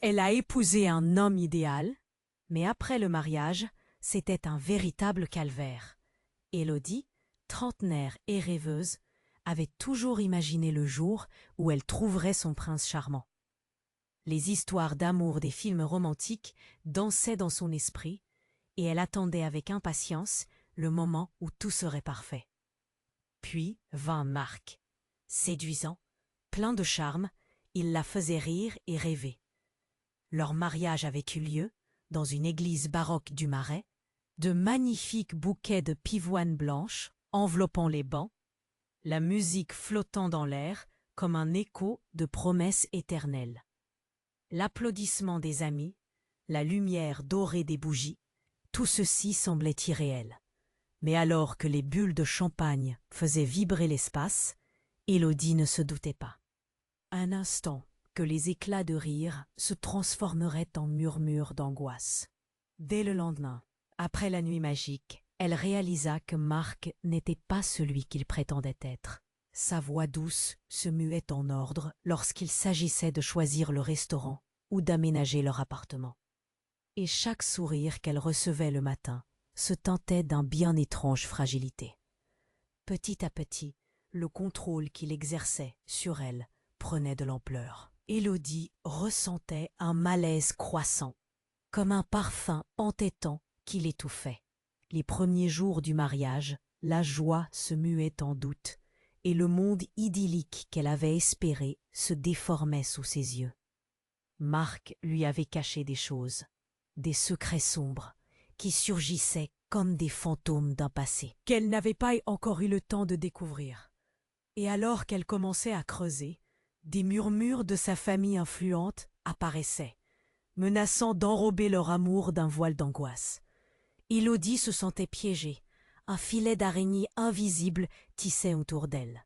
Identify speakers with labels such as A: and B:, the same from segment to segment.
A: Elle a épousé un homme idéal, mais après le mariage, c'était un véritable calvaire. Élodie, trentenaire et rêveuse, avait toujours imaginé le jour où elle trouverait son prince charmant. Les histoires d'amour des films romantiques dansaient dans son esprit, et elle attendait avec impatience le moment où tout serait parfait. Puis vint Marc. Séduisant, plein de charme, il la faisait rire et rêver. Leur mariage avait eu lieu dans une église baroque du Marais, de magnifiques bouquets de pivoine blanche enveloppant les bancs, la musique flottant dans l'air comme un écho de promesses éternelles. L'applaudissement des amis, la lumière dorée des bougies, tout ceci semblait irréel. Mais alors que les bulles de champagne faisaient vibrer l'espace, Élodie ne se doutait pas. Un instant que les éclats de rire se transformeraient en murmures d'angoisse. Dès le lendemain, après la nuit magique, elle réalisa que Marc n'était pas celui qu'il prétendait être. Sa voix douce se muait en ordre lorsqu'il s'agissait de choisir le restaurant ou d'aménager leur appartement. Et chaque sourire qu'elle recevait le matin se teintait d'un bien étrange fragilité. Petit à petit, le contrôle qu'il exerçait sur elle prenait de l'ampleur. Élodie ressentait un malaise croissant, comme un parfum entêtant qui l'étouffait. Les premiers jours du mariage, la joie se muait en doute, et le monde idyllique qu'elle avait espéré se déformait sous ses yeux. Marc lui avait caché des choses, des secrets sombres, qui surgissaient comme des fantômes d'un passé, qu'elle n'avait pas encore eu le temps de découvrir. Et alors qu'elle commençait à creuser, des murmures de sa famille influente apparaissaient, menaçant d'enrober leur amour d'un voile d'angoisse. Élodie se sentait piégée, un filet d'araignée invisible tissait autour d'elle.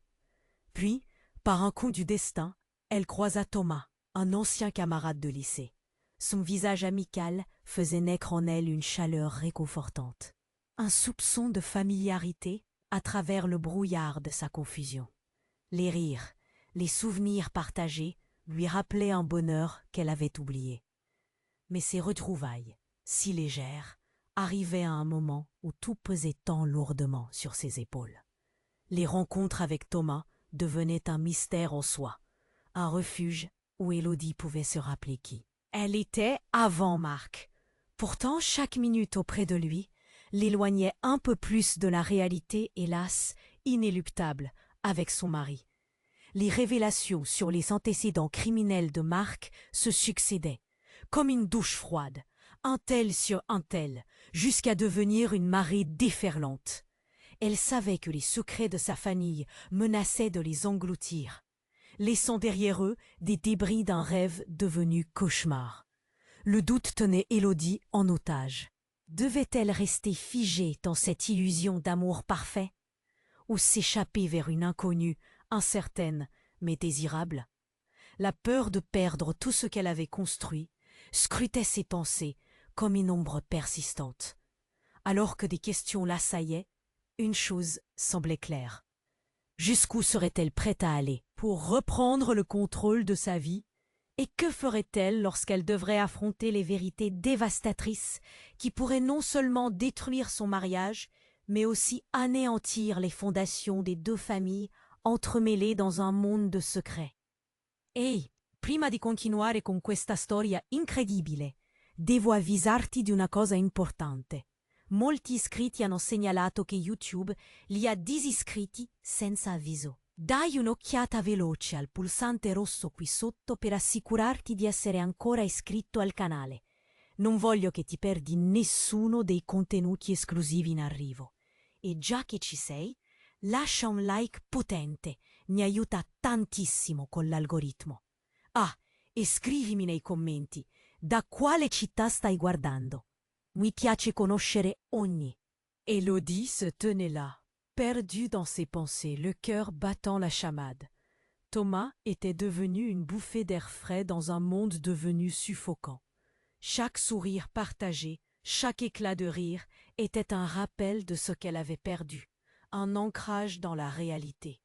A: Puis, par un coup du destin, elle croisa Thomas, un ancien camarade de lycée. Son visage amical faisait naître en elle une chaleur réconfortante, un soupçon de familiarité à travers le brouillard de sa confusion. Les rires, les souvenirs partagés lui rappelaient un bonheur qu'elle avait oublié. Mais ces retrouvailles, si légères, arrivaient à un moment où tout pesait tant lourdement sur ses épaules. Les rencontres avec Thomas devenaient un mystère en soi, un refuge où Élodie pouvait se rappeler qui elle était avant Marc. Pourtant, chaque minute auprès de lui l'éloignait un peu plus de la réalité, hélas, inéluctable, avec son mari. Les révélations sur les antécédents criminels de Marc se succédaient, comme une douche froide, un tel sur un tel, jusqu'à devenir une marée déferlante. Elle savait que les secrets de sa famille menaçaient de les engloutir, laissant derrière eux des débris d'un rêve devenu cauchemar. Le doute tenait Élodie en otage. Devait-elle rester figée dans cette illusion d'amour parfait, ou s'échapper vers une inconnue, incertaine, mais désirable? La peur de perdre tout ce qu'elle avait construit scrutait ses pensées comme une ombre persistante. Alors que des questions l'assaillaient, une chose semblait claire. Jusqu'où serait-elle prête à aller pour reprendre le contrôle de sa vie? Et que ferait-elle lorsqu'elle devrait affronter les vérités dévastatrices qui pourraient non seulement détruire son mariage, mais aussi anéantir les fondations des deux familles entremêlées dans un monde de secrets? Ehi, prima di continuare con questa storia incredibile, devo avvisarti di una cosa importante. Molti iscritti hanno segnalato che YouTube li ha disiscritti senza avviso. Dai un'occhiata veloce al pulsante rosso qui sotto per assicurarti di essere ancora iscritto al canale. Non voglio che ti perdi nessuno dei contenuti esclusivi in arrivo. E già che ci sei, lascia un like potente, mi aiuta tantissimo con l'algoritmo. Ah, e scrivimi nei commenti da quale città stai guardando. Mi piace conoscere ogni. Élodie se tenait là, perdue dans ses pensées, le cœur battant la chamade. Thomas était devenu une bouffée d'air frais dans un monde devenu suffocant. Chaque sourire partagé, chaque éclat de rire était un rappel de ce qu'elle avait perdu, un ancrage dans la réalité.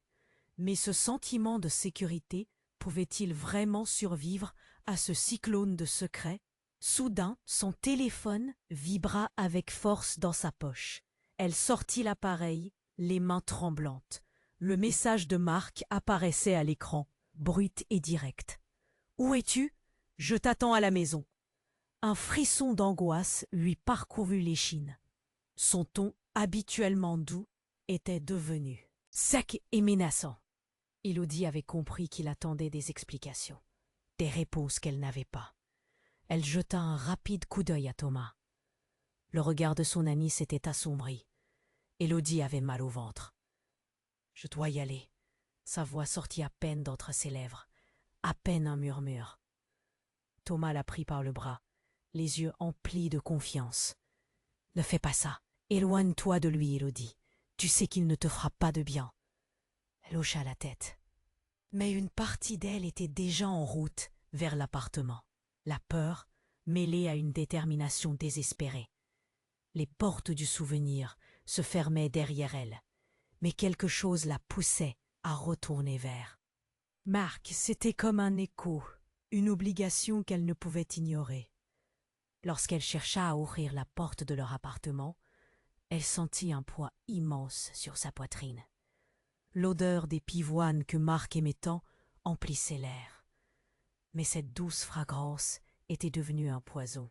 A: Mais ce sentiment de sécurité pouvait-il vraiment survivre à ce cyclone de secrets, soudain son téléphone vibra avec force dans sa poche. Elle sortit l'appareil, les mains tremblantes. Le message de Marc apparaissait à l'écran, brut et direct. « Où es-tu ? Je t'attends à la maison. » Un frisson d'angoisse lui parcourut l'échine. Son ton, habituellement doux, était devenu sec et menaçant. Élodie avait compris qu'il attendait des explications, des réponses qu'elle n'avait pas. Elle jeta un rapide coup d'œil à Thomas. Le regard de son ami s'était assombri. Élodie avait mal au ventre. « Je dois y aller. » Sa voix sortit à peine d'entre ses lèvres, à peine un murmure. Thomas la prit par le bras, les yeux emplis de confiance. « Ne fais pas ça. Éloigne-toi de lui, Élodie. Tu sais qu'il ne te fera pas de bien. » Elle hocha la tête. Mais une partie d'elle était déjà en route vers l'appartement. La peur, mêlée à une détermination désespérée. Les portes du souvenir se fermaient derrière elle, mais quelque chose la poussait à retourner vers. Marc, c'était comme un écho, une obligation qu'elle ne pouvait ignorer. Lorsqu'elle chercha à ouvrir la porte de leur appartement, elle sentit un poids immense sur sa poitrine. L'odeur des pivoines que Marc aimait tant emplissait l'air. Mais cette douce fragrance était devenue un poison.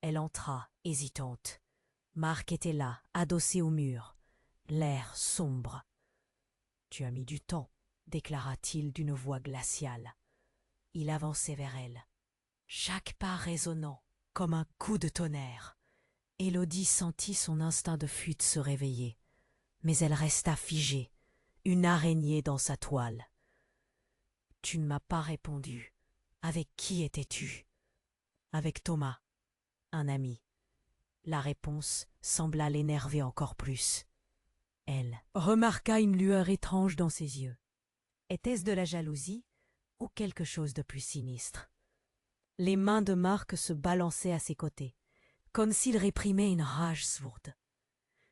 A: Elle entra, hésitante. Marc était là, adossé au mur, l'air sombre. « Tu as mis du temps, » déclara-t-il d'une voix glaciale. Il avançait vers elle, chaque pas résonnant comme un coup de tonnerre. Élodie sentit son instinct de fuite se réveiller, mais elle resta figée, une araignée dans sa toile. « Tu ne m'as pas répondu. Avec qui étais-tu ? » ?»« Avec Thomas, un ami. » La réponse sembla l'énerver encore plus. Elle remarqua une lueur étrange dans ses yeux. Était-ce de la jalousie ou quelque chose de plus sinistre? Les mains de Marc se balançaient à ses côtés, comme s'il réprimait une rage sourde.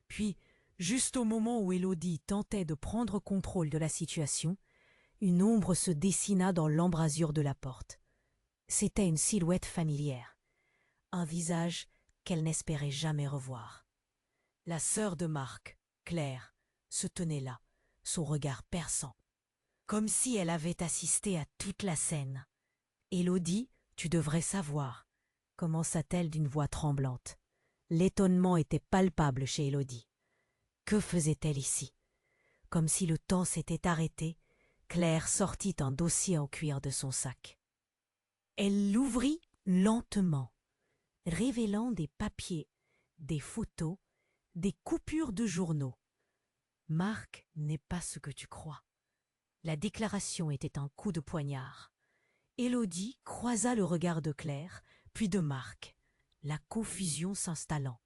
A: Puis, juste au moment où Élodie tentait de prendre contrôle de la situation, une ombre se dessina dans l'embrasure de la porte. C'était une silhouette familière, un visage qu'elle n'espérait jamais revoir. La sœur de Marc, Claire, se tenait là, son regard perçant, comme si elle avait assisté à toute la scène. « Élodie, tu devrais savoir, » commença-t-elle d'une voix tremblante. L'étonnement était palpable chez Élodie. Que faisait-elle ici? Comme si le temps s'était arrêté, Claire sortit un dossier en cuir de son sac. Elle l'ouvrit lentement, révélant des papiers, des photos, des coupures de journaux. « Marc n'est pas ce que tu crois. » La déclaration était un coup de poignard. Élodie croisa le regard de Claire, puis de Marc, la confusion s'installant.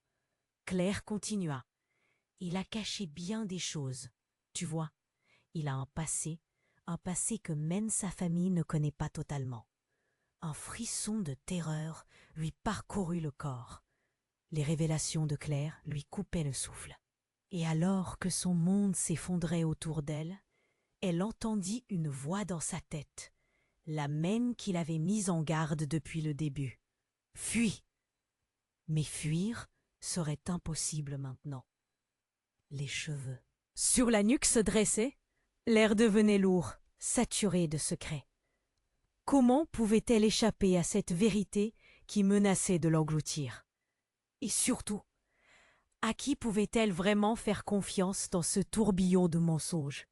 A: Claire continua. « Il a caché bien des choses. Tu vois, il a un passé que même sa famille ne connaît pas totalement. » Un frisson de terreur lui parcourut le corps. Les révélations de Claire lui coupaient le souffle. Et alors que son monde s'effondrait autour d'elle, elle entendit une voix dans sa tête, la même qui l'avait mise en garde depuis le début. « Fuis !» Mais fuir serait impossible maintenant. Les cheveux sur la nuque se dressaient, l'air devenait lourd, saturé de secrets. Comment pouvait-elle échapper à cette vérité qui menaçait de l'engloutir? Et surtout, à qui pouvait-elle vraiment faire confiance dans ce tourbillon de mensonges?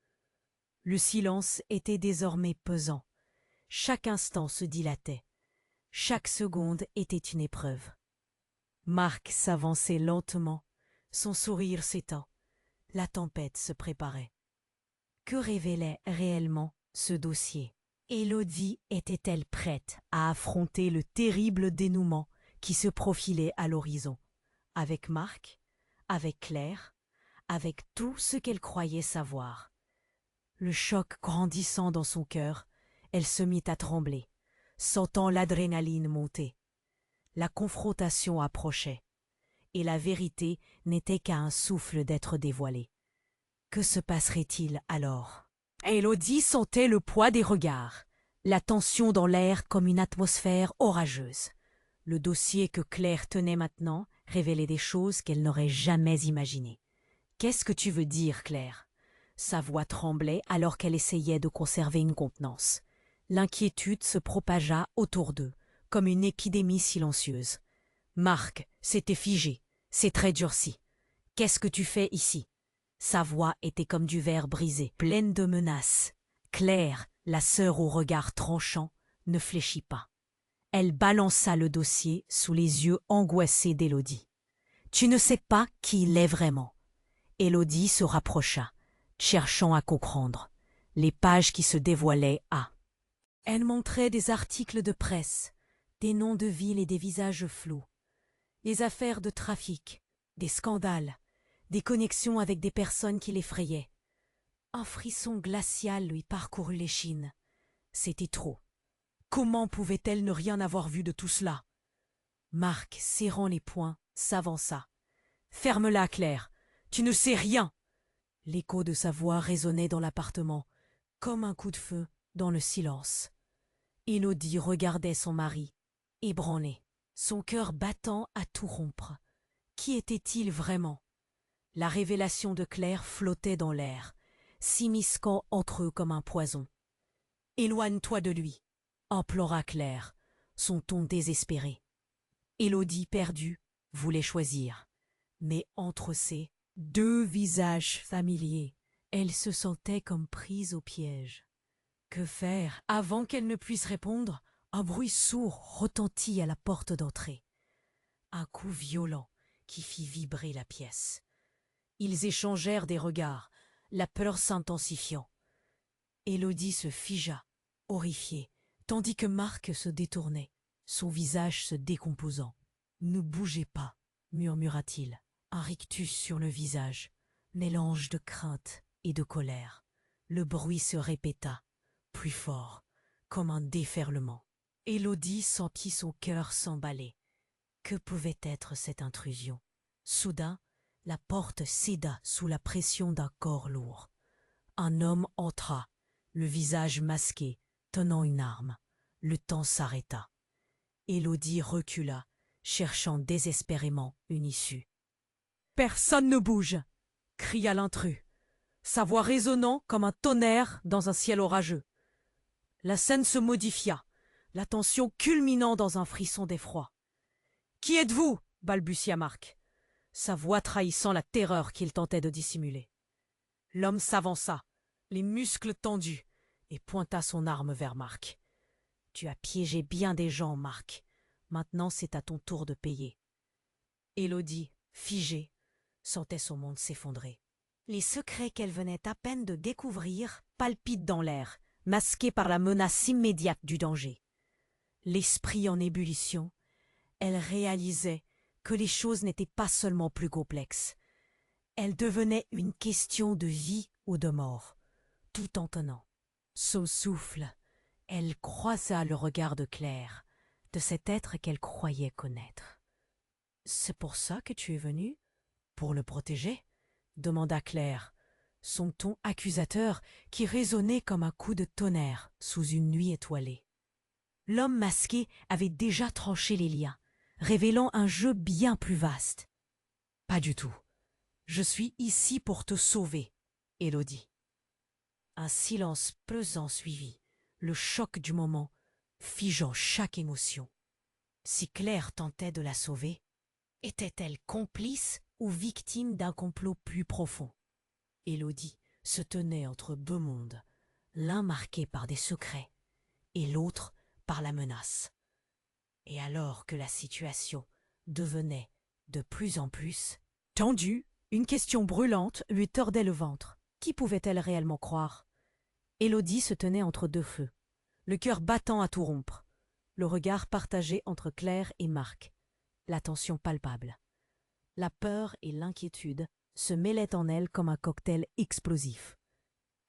A: Le silence était désormais pesant. Chaque instant se dilatait. Chaque seconde était une épreuve. Marc s'avançait lentement, son sourire s'éteint. La tempête se préparait. Que révélait réellement ce dossier? Élodie était-elle prête à affronter le terrible dénouement qui se profilait à l'horizon? Avec Marc, avec Claire, avec tout ce qu'elle croyait savoir. Le choc grandissant dans son cœur, elle se mit à trembler, sentant l'adrénaline monter. La confrontation approchait, et la vérité n'était qu'à un souffle d'être dévoilée. Que se passerait-il alors? Élodie sentait le poids des regards, la tension dans l'air comme une atmosphère orageuse. Le dossier que Claire tenait maintenant révélait des choses qu'elle n'aurait jamais imaginées. « Qu'est-ce que tu veux dire, Claire ?» Sa voix tremblait alors qu'elle essayait de conserver une contenance. L'inquiétude se propagea autour d'eux, comme une épidémie silencieuse. Marc s'était figé, ses traits durcis. « Qu'est-ce que tu fais ici ?» Sa voix était comme du verre brisé, pleine de menaces. Claire, la sœur au regard tranchant, ne fléchit pas. Elle balança le dossier sous les yeux angoissés d'Élodie. « Tu ne sais pas qui il est vraiment. » Élodie se rapprocha, cherchant à comprendre. Les pages qui se dévoilaient Elle montrait des articles de presse, des noms de villes et des visages flous, des affaires de trafic, des scandales, des connexions avec des personnes qui l'effrayaient. Un frisson glacial lui parcourut l'échine. C'était trop. Comment pouvait-elle ne rien avoir vu de tout cela? Marc, serrant les poings, s'avança. « Ferme-la, Claire. Tu ne sais rien !» L'écho de sa voix résonnait dans l'appartement, comme un coup de feu dans le silence. Élodie regardait son mari, ébranlée, son cœur battant à tout rompre. Qui était-il vraiment? La révélation de Claire flottait dans l'air, s'immisquant entre eux comme un poison. « Éloigne-toi de lui !» implora Claire, son ton désespéré. Élodie, perdue, voulait choisir. Mais entre ces deux visages familiers, elle se sentait comme prise au piège. Que faire? Avant qu'elle ne puisse répondre, un bruit sourd retentit à la porte d'entrée. Un coup violent qui fit vibrer la pièce. Ils échangèrent des regards, la peur s'intensifiant. Élodie se figea, horrifiée, tandis que Marc se détournait, son visage se décomposant. « Ne bougez pas, » murmura-t-il, un rictus sur le visage, mélange de crainte et de colère. Le bruit se répéta, plus fort, comme un déferlement. Élodie sentit son cœur s'emballer. Que pouvait être cette intrusion? Soudain, la porte céda sous la pression d'un corps lourd. Un homme entra, le visage masqué, tenant une arme. Le temps s'arrêta. Élodie recula, cherchant désespérément une issue. « Personne ne bouge !» cria l'intrus, sa voix résonnant comme un tonnerre dans un ciel orageux. La scène se modifia, la tension culminant dans un frisson d'effroi. « Qui êtes-vous » balbutia Marc, sa voix trahissant la terreur qu'il tentait de dissimuler. L'homme s'avança, les muscles tendus, et pointa son arme vers Marc. « Tu as piégé bien des gens, Marc. Maintenant, c'est à ton tour de payer. » Élodie, figée, sentait son monde s'effondrer. Les secrets qu'elle venait à peine de découvrir palpitent dans l'air, masqués par la menace immédiate du danger. L'esprit en ébullition, elle réalisait que les choses n'étaient pas seulement plus complexes. Elles devenaient une question de vie ou de mort, tout en tenant son souffle. Elle croisa le regard de Claire, de cet être qu'elle croyait connaître. « C'est pour ça que tu es venue? Pour le protéger ?» demanda Claire, son ton accusateur qui résonnait comme un coup de tonnerre sous une nuit étoilée. L'homme masqué avait déjà tranché les liens, révélant un jeu bien plus vaste. « Pas du tout. Je suis ici pour te sauver, Élodie. » Un silence pesant suivit, le choc du moment, figeant chaque émotion. Si Claire tentait de la sauver, était-elle complice ou victime d'un complot plus profond? Élodie se tenait entre deux mondes, l'un marqué par des secrets et l'autre par la menace. Et alors que la situation devenait de plus en plus tendue, une question brûlante lui tordait le ventre. Qui pouvait-elle réellement croire? Élodie se tenait entre deux feux, le cœur battant à tout rompre, le regard partagé entre Claire et Marc, la tension palpable. La peur et l'inquiétude se mêlaient en elle comme un cocktail explosif.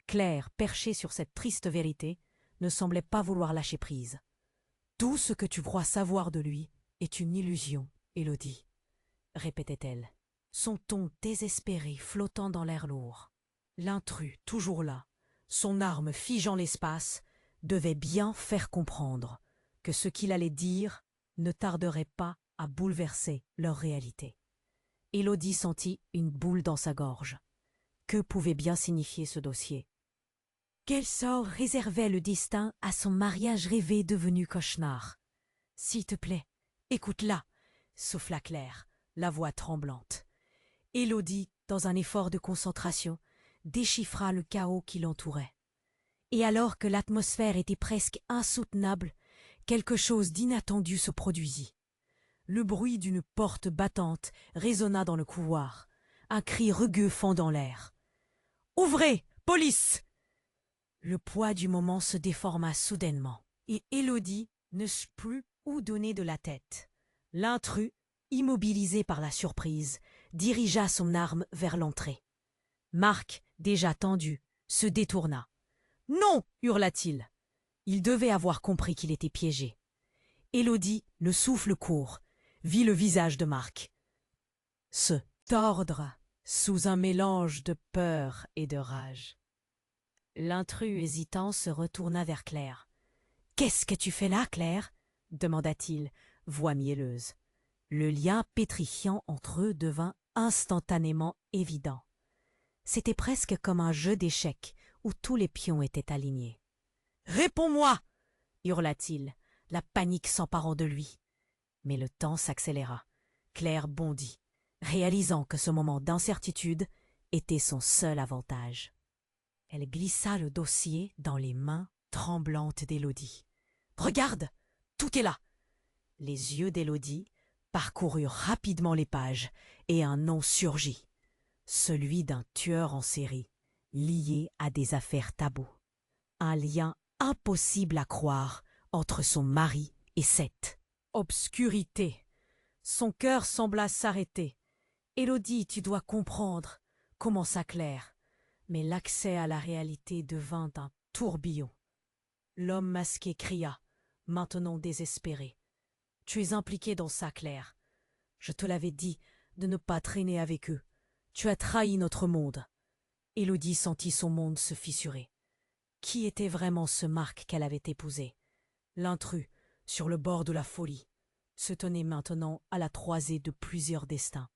A: Claire, perchée sur cette triste vérité, ne semblait pas vouloir lâcher prise. « Tout ce que tu crois savoir de lui est une illusion, Élodie, » répétait-elle, son ton désespéré flottant dans l'air lourd. L'intrus, toujours là, son arme figeant l'espace, devait bien faire comprendre que ce qu'il allait dire ne tarderait pas à bouleverser leur réalité. Élodie sentit une boule dans sa gorge. Que pouvait bien signifier ce dossier? Quel sort réservait le destin à son mariage rêvé devenu cauchemar? S'il te plaît, écoute-la, souffla Claire, la voix tremblante. Élodie, dans un effort de concentration, déchiffra le chaos qui l'entourait. Et alors que l'atmosphère était presque insoutenable, quelque chose d'inattendu se produisit. Le bruit d'une porte battante résonna dans le couloir. Un cri rugueux fendant l'air. « Ouvrez! Police !» Le poids du moment se déforma soudainement, et Élodie ne sut plus où donner de la tête. L'intrus, immobilisé par la surprise, dirigea son arme vers l'entrée. Marc, déjà tendu, se détourna. « Non !» hurla-t-il. Il devait avoir compris qu'il était piégé. Élodie, le souffle court, vit le visage de Marc se tordre sous un mélange de peur et de rage. L'intrus hésitant se retourna vers Claire. « Qu'est-ce que tu fais là, Claire ?» demanda-t-il, voix mielleuse. Le lien pétrifiant entre eux devint instantanément évident. C'était presque comme un jeu d'échecs où tous les pions étaient alignés. « Réponds-moi » hurla-t-il, la panique s'emparant de lui. Mais le temps s'accéléra. Claire bondit, réalisant que ce moment d'incertitude était son seul avantage. Elle glissa le dossier dans les mains tremblantes d'Élodie. « Regarde, tout est là !» Les yeux d'Élodie parcoururent rapidement les pages et un nom surgit, celui d'un tueur en série, lié à des affaires tabous. Un lien impossible à croire entre son mari et Seth. Obscurité. Son cœur sembla s'arrêter. « Élodie, tu dois comprendre » commença Claire. Mais l'accès à la réalité devint un tourbillon. L'homme masqué cria, maintenant désespéré. « Tu es impliqué dans ça, Claire. Je te l'avais dit de ne pas traîner avec eux. Tu as trahi notre monde. » Élodie sentit son monde se fissurer. Qui était vraiment ce Marc qu'elle avait épousé? L'intrus, sur le bord de la folie, se tenait maintenant à la croisée de plusieurs destins.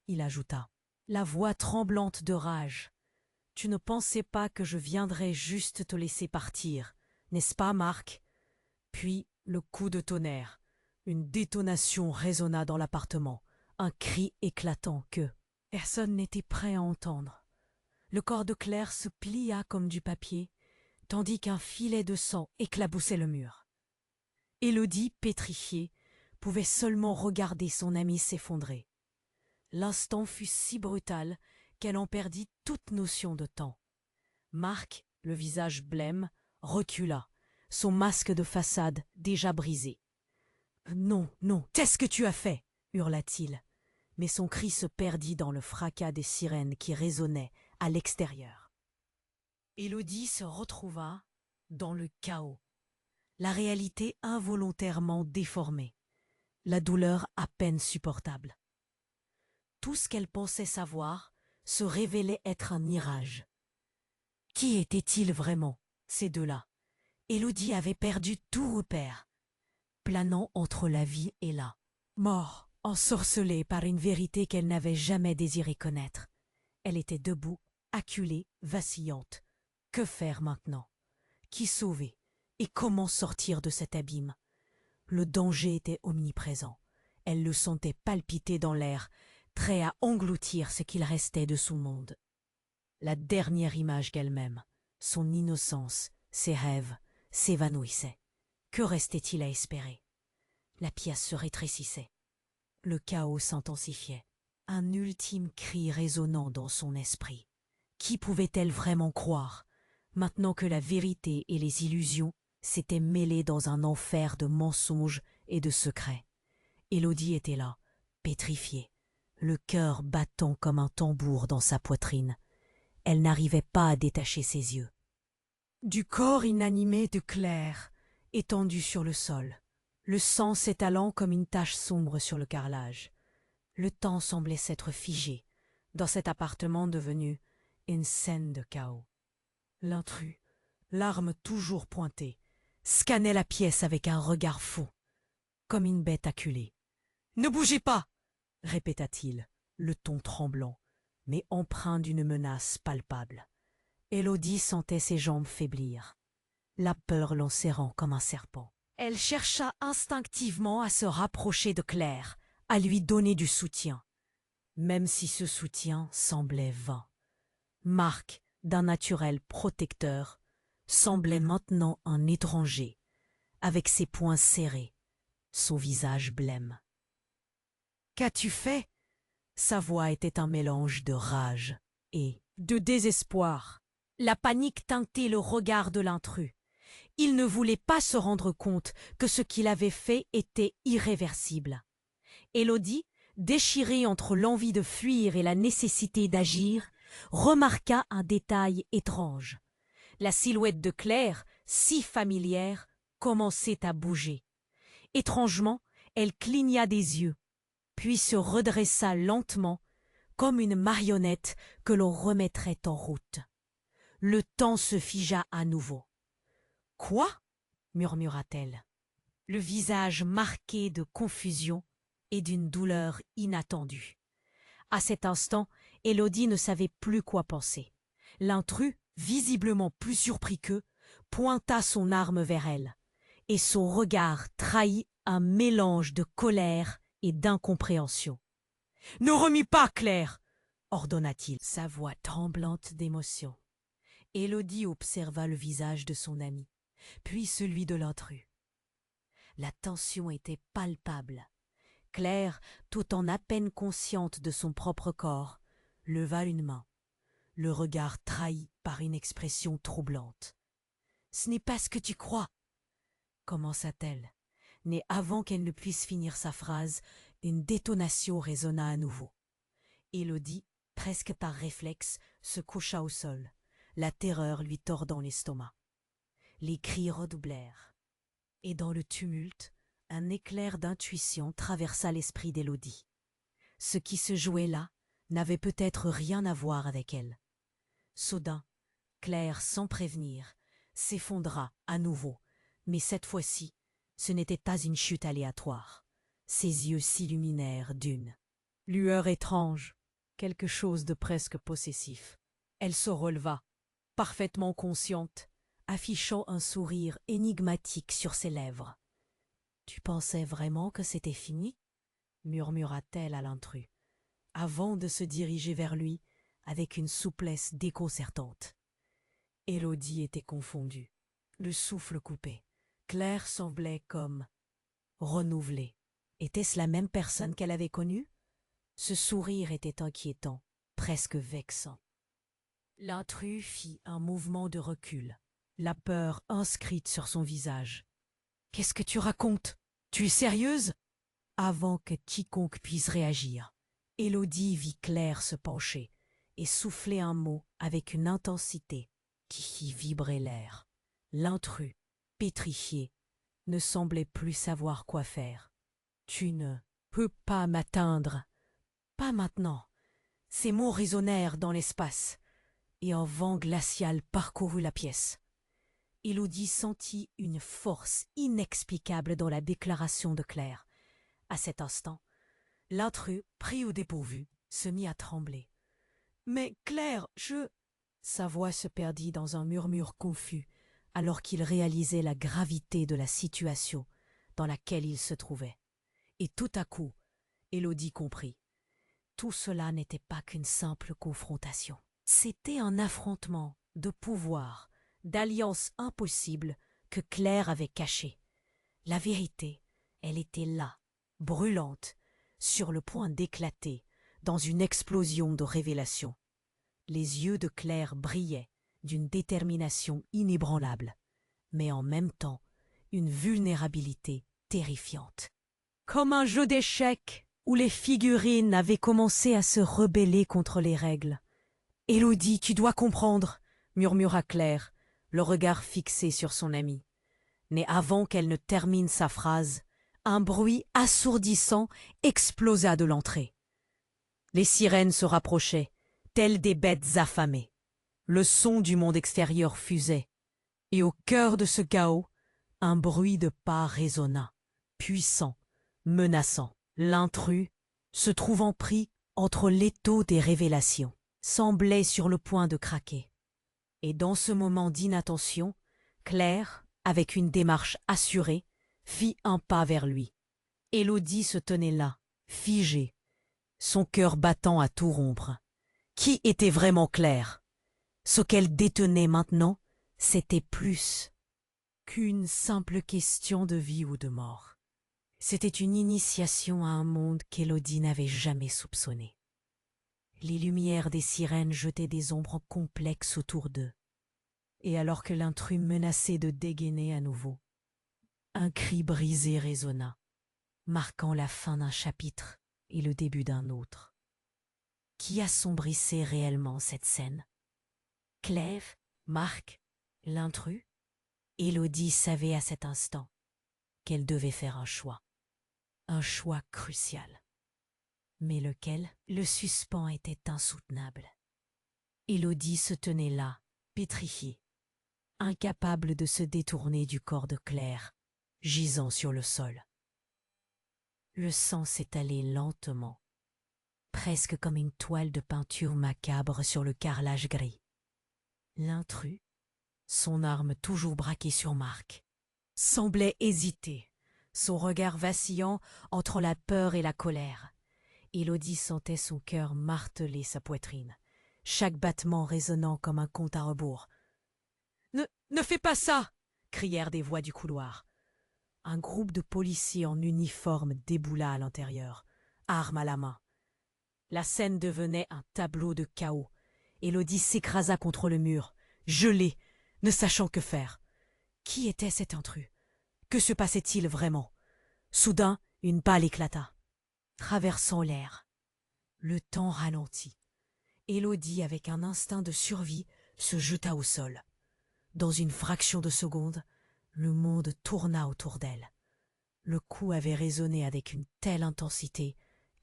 A: Il ajouta, la voix tremblante de rage. « Tu ne pensais pas que je viendrais juste te laisser partir, n'est-ce pas, Marc ?» Puis le coup de tonnerre. Une détonation résonna dans l'appartement, un cri éclatant que personne n'était prêt à entendre. Le corps de Claire se plia comme du papier, tandis qu'un filet de sang éclaboussait le mur. Élodie, pétrifiée, pouvait seulement regarder son amie s'effondrer. L'instant fut si brutal qu'elle en perdit toute notion de temps. Marc, le visage blême, recula, son masque de façade déjà brisé. « Non, non, qu'est-ce que tu as fait ?» hurla-t-il. Mais son cri se perdit dans le fracas des sirènes qui résonnaient à l'extérieur. Élodie se retrouva dans le chaos, la réalité involontairement déformée, la douleur à peine supportable. Tout ce qu'elle pensait savoir se révélait être un mirage. Qui étaient-ils vraiment, ces deux-là? Élodie avait perdu tout repère, planant entre la vie et la mort, ensorcelée par une vérité qu'elle n'avait jamais désiré connaître. Elle était debout, acculée, vacillante. Que faire maintenant? Qui sauver? Et comment sortir de cet abîme? Le danger était omniprésent. Elle le sentait palpiter dans l'air, prêt à engloutir ce qu'il restait de son monde. La dernière image d'elle-même, son innocence, ses rêves, s'évanouissaient. Que restait-il à espérer? La pièce se rétrécissait. Le chaos s'intensifiait. Un ultime cri résonnant dans son esprit. Qui pouvait-elle vraiment croire, maintenant que la vérité et les illusions s'étaient mêlées dans un enfer de mensonges et de secrets? Élodie était là, pétrifiée, le cœur battant comme un tambour dans sa poitrine. Elle n'arrivait pas à détacher ses yeux. Du corps inanimé de Claire, étendu sur le sol, le sang s'étalant comme une tache sombre sur le carrelage. Le temps semblait s'être figé dans cet appartement devenu une scène de chaos. L'intrus, l'arme toujours pointée, scannait la pièce avec un regard fou, comme une bête acculée. « Ne bougez pas !» répéta-t-il, le ton tremblant, mais empreint d'une menace palpable. Élodie sentait ses jambes faiblir, la peur l'enserrant comme un serpent. Elle chercha instinctivement à se rapprocher de Claire, à lui donner du soutien, même si ce soutien semblait vain. Marque d'un naturel protecteur, semblait maintenant un étranger, avec ses poings serrés, son visage blême. « Qu'as-tu fait ?» Sa voix était un mélange de rage et de désespoir. La panique teintait le regard de l'intrus. Il ne voulait pas se rendre compte que ce qu'il avait fait était irréversible. Élodie, déchirée entre l'envie de fuir et la nécessité d'agir, remarqua un détail étrange. La silhouette de Claire, si familière, commençait à bouger. Étrangement, elle cligna des yeux, puis se redressa lentement, comme une marionnette que l'on remettrait en route. Le temps se figea à nouveau. « Quoi ?» murmura-t-elle, le visage marqué de confusion et d'une douleur inattendue. À cet instant, Élodie ne savait plus quoi penser. L'intrus, visiblement plus surpris qu'eux, pointa son arme vers elle, et son regard trahit un mélange de colère et d'incompréhension. « Ne remue pas, Claire !» ordonna-t-il, sa voix tremblante d'émotion. Élodie observa le visage de son amie, puis celui de l'intrus. La tension était palpable. Claire, tout en à peine consciente de son propre corps, leva une main, le regard trahi par une expression troublante. « Ce n'est pas ce que tu crois !» commença-t-elle, mais avant qu'elle ne puisse finir sa phrase, une détonation résonna à nouveau. Élodie, presque par réflexe, se coucha au sol, la terreur lui tordant l'estomac. Les cris redoublèrent, et dans le tumulte, un éclair d'intuition traversa l'esprit d'Élodie. Ce qui se jouait là n'avait peut-être rien à voir avec elle. Soudain, Claire, sans prévenir, s'effondra à nouveau, mais cette fois-ci, ce n'était pas une chute aléatoire. Ses yeux s'illuminèrent d'une lueur étrange, quelque chose de presque possessif. Elle se releva, parfaitement consciente, affichant un sourire énigmatique sur ses lèvres. « Tu pensais vraiment que c'était fini ?» murmura-t-elle à l'intrus, avant de se diriger vers lui avec une souplesse déconcertante. Élodie était confondue, le souffle coupé. Claire semblait comme renouvelée. Était-ce la même personne qu'elle avait connue? Ce sourire était inquiétant, presque vexant. L'intrus fit un mouvement de recul, la peur inscrite sur son visage. « Qu'est-ce que tu racontes? Tu es sérieuse ?» Avant que quiconque puisse réagir, Élodie vit Claire se pencher et souffler un mot avec une intensité qui fit vibrer l'air. L'intrus, pétrifié, ne semblait plus savoir quoi faire. « Tu ne peux pas m'atteindre. Pas maintenant. » Ces mots résonnèrent dans l'espace, et un vent glacial parcourut la pièce. Élodie sentit une force inexplicable dans la déclaration de Claire. À cet instant, l'intrus, pris au dépourvu, se mit à trembler. « Mais Claire, je... » Sa voix se perdit dans un murmure confus, alors qu'il réalisait la gravité de la situation dans laquelle il se trouvait. Et tout à coup, Élodie comprit. Tout cela n'était pas qu'une simple confrontation. C'était un affrontement de pouvoir, d'alliance impossible que Claire avait caché. La vérité, elle était là, brûlante, sur le point d'éclater dans une explosion de révélation. Les yeux de Claire brillaient d'une détermination inébranlable, mais en même temps une vulnérabilité terrifiante. Comme un jeu d'échecs où les figurines avaient commencé à se rebeller contre les règles. « Élodie, tu dois comprendre !» murmura Claire, le regard fixé sur son amie. Mais avant qu'elle ne termine sa phrase, un bruit assourdissant explosa de l'entrée. Les sirènes se rapprochaient, telles des bêtes affamées. Le son du monde extérieur fusait, et au cœur de ce chaos, Un bruit de pas résonna, puissant, menaçant. L'intrus, se trouvant pris entre l'étau des révélations, semblait sur le point de craquer. Et dans ce moment d'inattention, Claire, avec une démarche assurée, fit un pas vers lui. Élodie se tenait là, figée, son cœur battant à tout rompre. Qui était vraiment Claire? Ce qu'elle détenait maintenant, c'était plus qu'une simple question de vie ou de mort. C'était une initiation à un monde qu'Élodie n'avait jamais soupçonné. Les lumières des sirènes jetaient des ombres complexes autour d'eux. Et alors que l'intrus menaçait de dégainer à nouveau, un cri brisé résonna, marquant la fin d'un chapitre et le début d'un autre. Qui assombrissait réellement cette scène? Clèves, Marc, l'intrus? Élodie savait à cet instant qu'elle devait faire un choix crucial. Mais lequel? Le suspens était insoutenable. Élodie se tenait là, pétrifiée, incapable de se détourner du corps de Claire, gisant sur le sol. Le sang s'étalait lentement, presque comme une toile de peinture macabre sur le carrelage gris. L'intrus, son arme toujours braquée sur Marc, semblait hésiter, son regard vacillant entre la peur et la colère. Élodie sentait son cœur marteler sa poitrine, chaque battement résonnant comme un compte à rebours. « Ne fais pas ça !» crièrent des voix du couloir. Un groupe de policiers en uniforme déboula à l'intérieur, armes à la main. La scène devenait un tableau de chaos. Élodie s'écrasa contre le mur, gelée, ne sachant que faire. Qui était cet intrus? Que se passait-il vraiment? Soudain, une balle éclata, traversant l'air. Le temps ralentit. Élodie, avec un instinct de survie, se jeta au sol. Dans une fraction de seconde, le monde tourna autour d'elle. Le coup avait résonné avec une telle intensité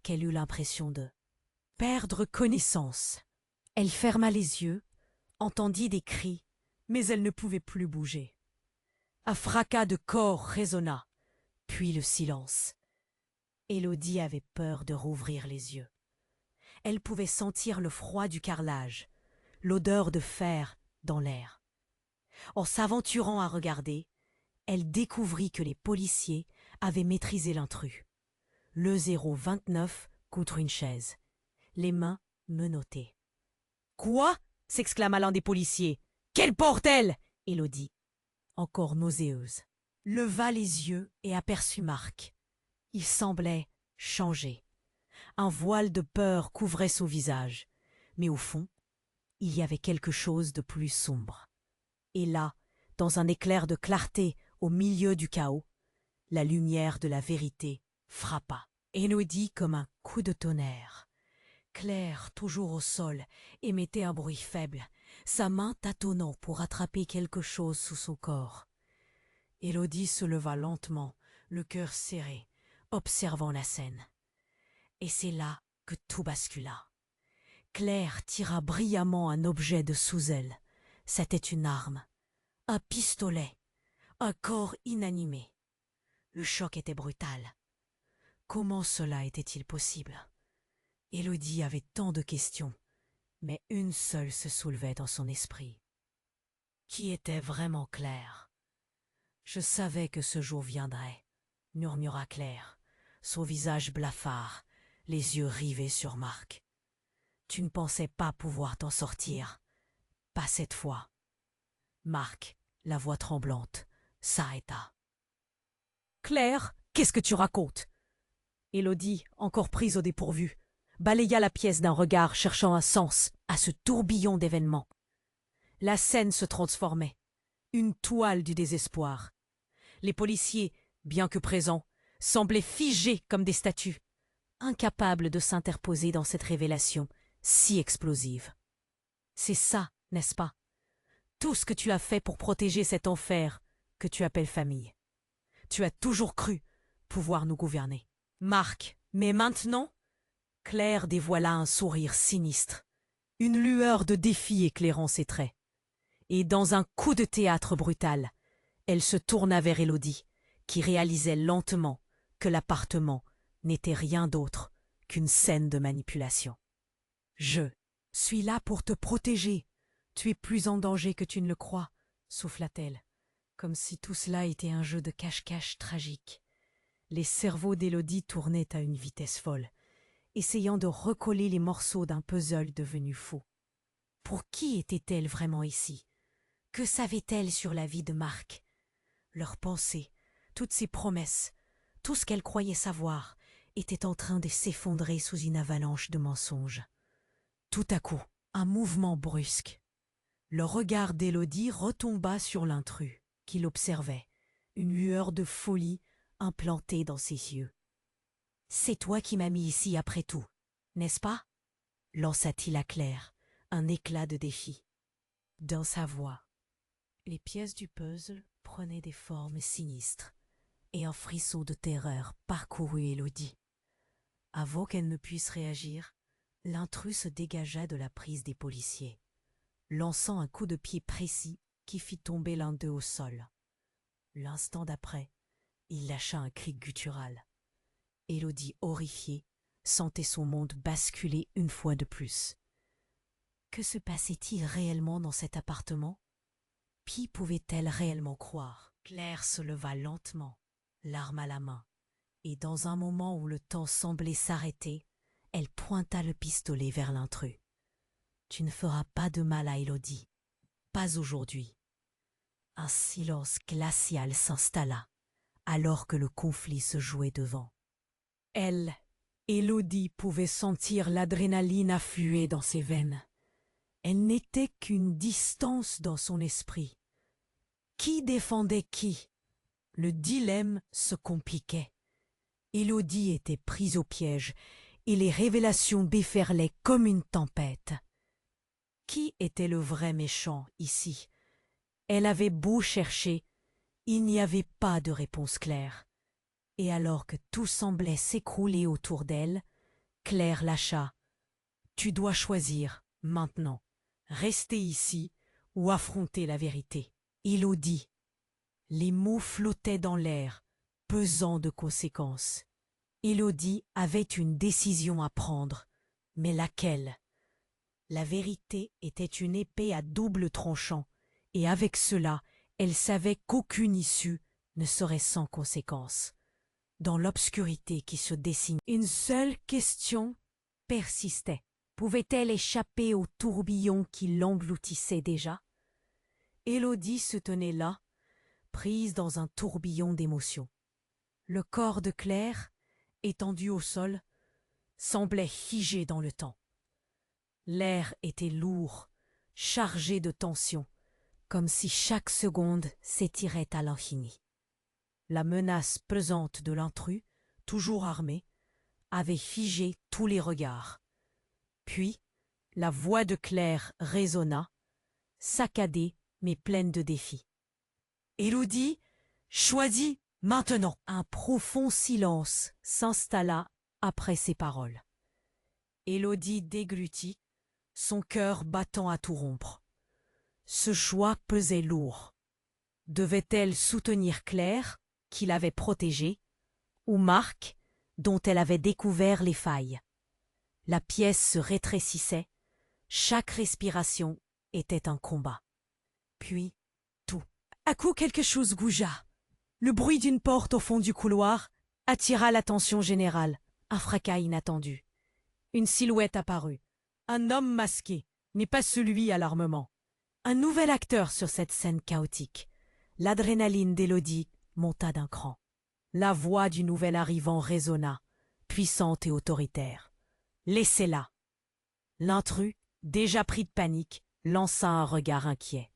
A: qu'elle eut l'impression de perdre connaissance. Elle ferma les yeux, entendit des cris, mais elle ne pouvait plus bouger. Un fracas de corps résonna, puis le silence. Élodie avait peur de rouvrir les yeux. Elle pouvait sentir le froid du carrelage, l'odeur de fer dans l'air. En s'aventurant à regarder, elle découvrit que les policiers avaient maîtrisé l'intrus. Le 029 contre une chaise, les mains menottées. « Quoi ?» s'exclama l'un des policiers. « Quel bordel !» Élodie, encore nauséeuse, leva les yeux et aperçut Marc. Il semblait changé. Un voile de peur couvrait son visage, mais au fond, il y avait quelque chose de plus sombre. Et là, dans un éclair de clarté au milieu du chaos, la lumière de la vérité frappa. Élodie comme un coup de tonnerre. Claire, toujours au sol, émettait un bruit faible, sa main tâtonnant pour attraper quelque chose sous son corps. Élodie se leva lentement, le cœur serré, observant la scène. Et c'est là que tout bascula. Claire tira brillamment un objet de sous elle. C'était une arme, un pistolet, un corps inanimé. Le choc était brutal. Comment cela était-il possible? Élodie avait tant de questions, mais une seule se soulevait dans son esprit. Qui était vraiment Claire? Je savais que ce jour viendrait, murmura Claire, son visage blafard, les yeux rivés sur Marc. Tu ne pensais pas pouvoir t'en sortir. Pas cette fois. Marc, la voix tremblante, s'arrêta. Claire, qu'est-ce que tu racontes? Élodie, encore prise au dépourvu, balaya la pièce d'un regard cherchant un sens à ce tourbillon d'événements. La scène se transformait, une toile du désespoir. Les policiers, bien que présents, semblaient figés comme des statues, incapables de s'interposer dans cette révélation si explosive. C'est ça, n'est-ce pas? Tout ce que tu as fait pour protéger cet enfer que tu appelles famille. Tu as toujours cru pouvoir nous gouverner. Marc, mais maintenant? Claire dévoila un sourire sinistre, une lueur de défi éclairant ses traits. Et dans un coup de théâtre brutal, Elle se tourna vers Élodie, qui réalisait lentement que l'appartement n'était rien d'autre qu'une scène de manipulation. « Je suis là pour te protéger. Tu es plus en danger que tu ne le crois, » souffla-t-elle, comme si tout cela était un jeu de cache-cache tragique. Les cerveaux d'Élodie tournaient à une vitesse folle, essayant de recoller les morceaux d'un puzzle devenu fou. Pour qui était-elle vraiment ici? Que savait-elle sur la vie de Marc? Leurs pensées, toutes ses promesses, tout ce qu'elle croyait savoir, était en train de s'effondrer sous une avalanche de mensonges. Tout à coup, un mouvement brusque. Le regard d'Élodie retomba sur l'intrus, qui l'observait, une lueur de folie implantée dans ses yeux. « C'est toi qui m'as mis ici après tout, n'est-ce pas ?» lança-t-il à Claire, un éclat de défi. Dans sa voix, les pièces du puzzle prenaient des formes sinistres, et un frisson de terreur parcourut Élodie. Avant qu'elle ne puisse réagir, l'intrus se dégagea de la prise des policiers, lançant un coup de pied précis qui fit tomber l'un d'eux au sol. L'instant d'après, il lâcha un cri guttural. Élodie, horrifiée, sentait son monde basculer une fois de plus. Que se passait-il réellement dans cet appartement? Qui pouvait-elle réellement croire? Claire se leva lentement, l'arme à la main, et dans un moment où le temps semblait s'arrêter, elle pointa le pistolet vers l'intrus. « Tu ne feras pas de mal à Élodie. Pas aujourd'hui. » Un silence glacial s'installa, alors que le conflit se jouait devant. Elle, Élodie, pouvait sentir l'adrénaline affluer dans ses veines. Elle n'était qu'une distance dans son esprit. Qui défendait qui? Le dilemme se compliquait. Élodie était prise au piège, et les révélations déferlaient comme une tempête. Qui était le vrai méchant ici? Elle avait beau chercher, il n'y avait pas de réponse claire. Et alors que tout semblait s'écrouler autour d'elle, Claire lâcha. « Tu dois choisir, maintenant, rester ici ou affronter la vérité. » Élodie. Les mots flottaient dans l'air, pesant de conséquences. Élodie avait une décision à prendre, mais laquelle? La vérité était une épée à double tranchant, et avec cela, elle savait qu'aucune issue ne serait sans conséquence. Dans l'obscurité qui se dessinait, une seule question persistait. Pouvait-elle échapper au tourbillon qui l'engloutissait déjà? Élodie se tenait là, prise dans un tourbillon d'émotions. Le corps de Claire, étendu au sol, semblait figé dans le temps. L'air était lourd, chargé de tension, comme si chaque seconde s'étirait à l'infini. La menace pesante de l'intrus, toujours armé, avait figé tous les regards. Puis, la voix de Claire résonna, saccadée mais pleine de défis. « Élodie, choisis maintenant !» Un profond silence s'installa après ces paroles. Élodie déglutit, son cœur battant à tout rompre. Ce choix pesait lourd. Devait-elle soutenir Claire, qui l'avait protégée, ou Marc, dont elle avait découvert les failles? La pièce se rétrécissait, chaque respiration était un combat. Puis, tout à coup quelque chose bougea. Le bruit d'une porte au fond du couloir attira l'attention générale. Un fracas inattendu. Une silhouette apparut. Un homme masqué, mais pas celui à l'armement. Un nouvel acteur sur cette scène chaotique. L'adrénaline d'Élodie monta d'un cran. La voix du nouvel arrivant résonna, puissante et autoritaire. « Laissez-la !» L'intrus, déjà pris de panique, lança un regard inquiet.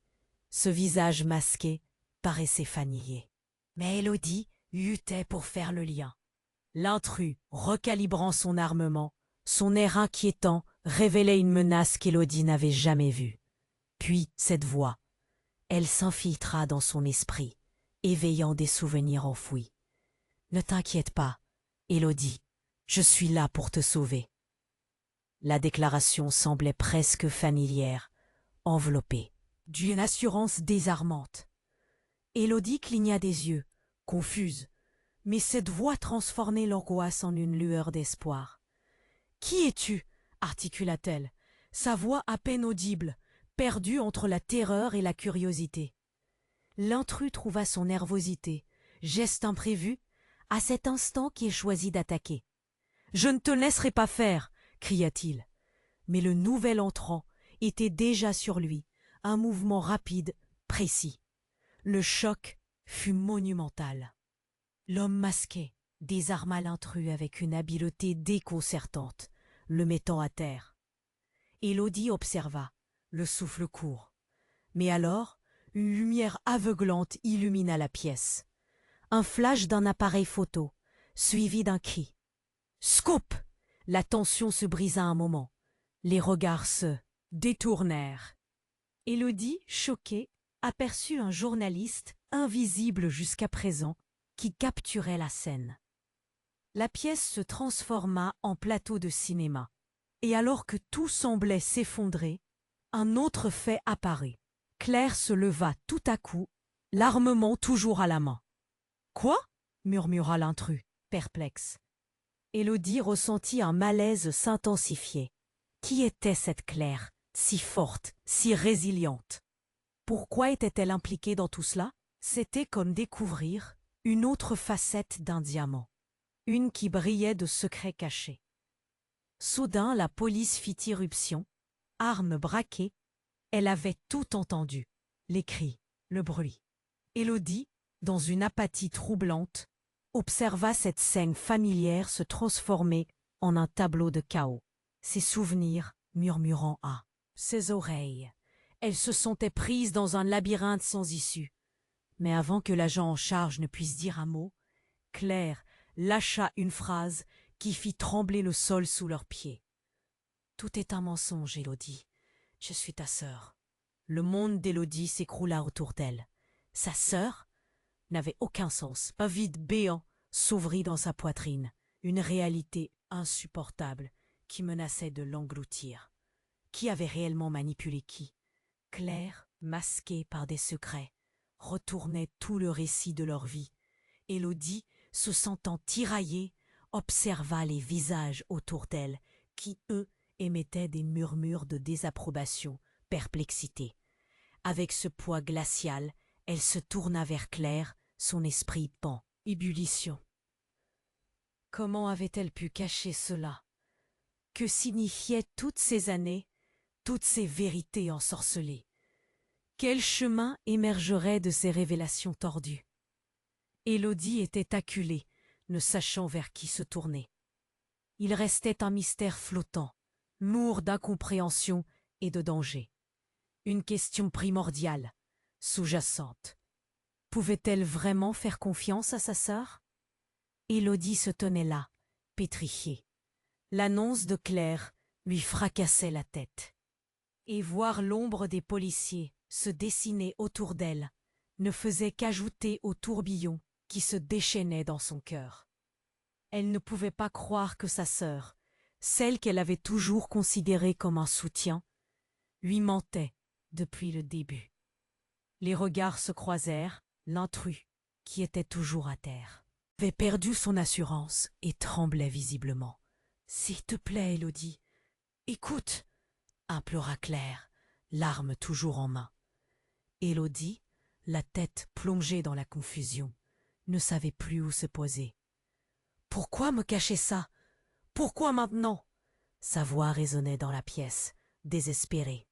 A: Ce visage masqué paraissait familier. Mais Élodie luttait pour faire le lien. L'intrus, recalibrant son armement, son air inquiétant révélait une menace qu'Élodie n'avait jamais vue. Puis cette voix, elle s'infiltra dans son esprit, éveillant des souvenirs enfouis. « Ne t'inquiète pas, Élodie, je suis là pour te sauver. » La déclaration semblait presque familière, enveloppée d'une assurance désarmante. Élodie cligna des yeux, confuse, mais cette voix transformait l'angoisse en une lueur d'espoir. « Qui es-tu » articula-t-elle, sa voix à peine audible, perdue entre la terreur et la curiosité. L'intrus trouva son nervosité, geste imprévu, à cet instant qu'il choisit d'attaquer. « Je ne te laisserai pas faire !» cria-t-il. Mais le nouvel entrant était déjà sur lui, un mouvement rapide, précis. Le choc fut monumental. L'homme masqué désarma l'intrus avec une habileté déconcertante, le mettant à terre. Élodie observa, le souffle court. Mais alors, une lumière aveuglante illumina la pièce. Un flash d'un appareil photo, suivi d'un cri. « Scoop !» La tension se brisa un moment. Les regards se détournèrent. Élodie, choquée, aperçut un journaliste, invisible jusqu'à présent, qui capturait la scène. La pièce se transforma en plateau de cinéma. Et alors que tout semblait s'effondrer, un autre fait apparut. Claire se leva tout à coup, l'armement toujours à la main. « Quoi ?» murmura l'intrus, perplexe. Élodie ressentit un malaise s'intensifier. Qui était cette Claire, si forte, si résiliente? Pourquoi était-elle impliquée dans tout cela? C'était comme découvrir une autre facette d'un diamant, une qui brillait de secrets cachés. Soudain, la police fit irruption, armes braquées. Elle avait tout entendu, les cris, le bruit. Élodie, dans une apathie troublante, observa cette scène familière se transformer en un tableau de chaos, ses souvenirs murmurant à ses oreilles. Elle se sentait prise dans un labyrinthe sans issue. Mais avant que l'agent en charge ne puisse dire un mot, Claire lâcha une phrase qui fit trembler le sol sous leurs pieds. « Tout est un mensonge, Élodie. Je suis ta sœur. » Le monde d'Élodie s'écroula autour d'elle. Sa sœur n'avait aucun sens. Un vide béant s'ouvrit dans sa poitrine, une réalité insupportable qui menaçait de l'engloutir. Qui avait réellement manipulé qui? Claire, masquée par des secrets, retournait tout le récit de leur vie. Élodie, se sentant tiraillée, observa les visages autour d'elle, qui, eux, émettaient des murmures de désapprobation, perplexité. Avec ce poids glacial, elle se tourna vers Claire, son esprit pend, ébullition. Comment avait-elle pu cacher cela? Que signifiaient toutes ces années, toutes ces vérités ensorcelées? Quel chemin émergerait de ces révélations tordues? Élodie était acculée, ne sachant vers qui se tourner. Il restait un mystère flottant, lourd d'incompréhension et de danger. Une question primordiale, sous-jacente. Pouvait-elle vraiment faire confiance à sa sœur? Élodie se tenait là, pétrifiée. L'annonce de Claire lui fracassait la tête. Et voir l'ombre des policiers se dessiner autour d'elle ne faisait qu'ajouter au tourbillon qui se déchaînait dans son cœur. Elle ne pouvait pas croire que sa sœur, celle qu'elle avait toujours considérée comme un soutien, lui mentait depuis le début. Les regards se croisèrent, l'intrus, qui était toujours à terre, avait perdu son assurance et tremblait visiblement. « S'il te plaît, Élodie, écoute !» implora Claire, l'arme toujours en main. Élodie, la tête plongée dans la confusion, ne savait plus où se poser. « Pourquoi me cacher ça? Pourquoi maintenant ?» Sa voix résonnait dans la pièce, désespérée.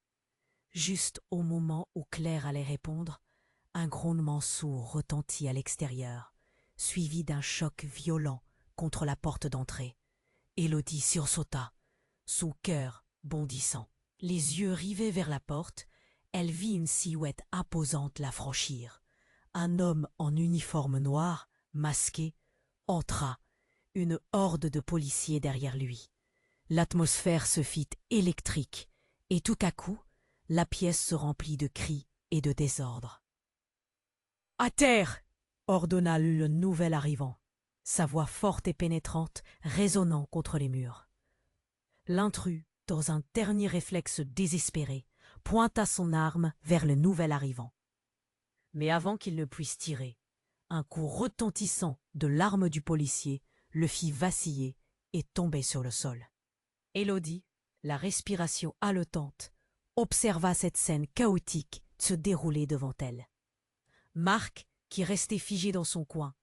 A: Juste au moment où Claire allait répondre, un grondement sourd retentit à l'extérieur, suivi d'un choc violent contre la porte d'entrée. Élodie sursauta, son cœur bondissant. Les yeux rivés vers la porte, elle vit une silhouette imposante la franchir. Un homme en uniforme noir, masqué, entra, une horde de policiers derrière lui. L'atmosphère se fit électrique, et tout à coup, la pièce se remplit de cris et de désordre. « À terre !» ordonna le nouvel arrivant, sa voix forte et pénétrante résonnant contre les murs. L'intrus, dans un dernier réflexe désespéré, pointa son arme vers le nouvel arrivant. Mais avant qu'il ne puisse tirer, un coup retentissant de l'arme du policier le fit vaciller et tomber sur le sol. Élodie, la respiration haletante, observa cette scène chaotique se dérouler devant elle. Marc, qui restait figé dans son coin,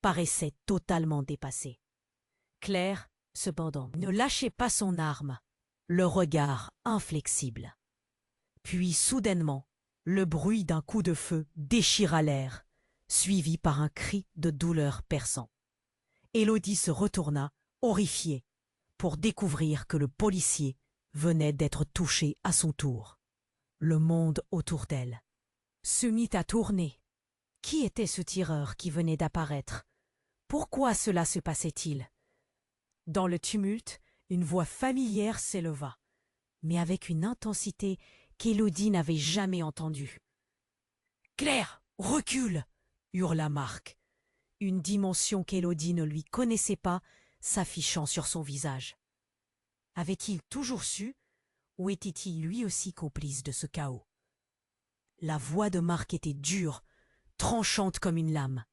A: paraissait totalement dépassé. Claire, cependant, ne lâchait pas son arme, le regard inflexible. Puis soudainement, le bruit d'un coup de feu déchira l'air, suivi par un cri de douleur perçant. Élodie se retourna, horrifiée, pour découvrir que le policier venait d'être touché à son tour. Le monde autour d'elle se mit à tourner. Qui était ce tireur qui venait d'apparaître? Pourquoi cela se passait-il? Dans le tumulte, une voix familière s'éleva, mais avec une intensité qu'Élodie n'avait jamais entendue. « Claire, recule !» hurla Marc, une dimension qu'Élodie ne lui connaissait pas s'affichant sur son visage. Avait-il toujours su, ou était-il lui aussi complice de ce chaos? La voix de Marc était dure, tranchante comme une lame.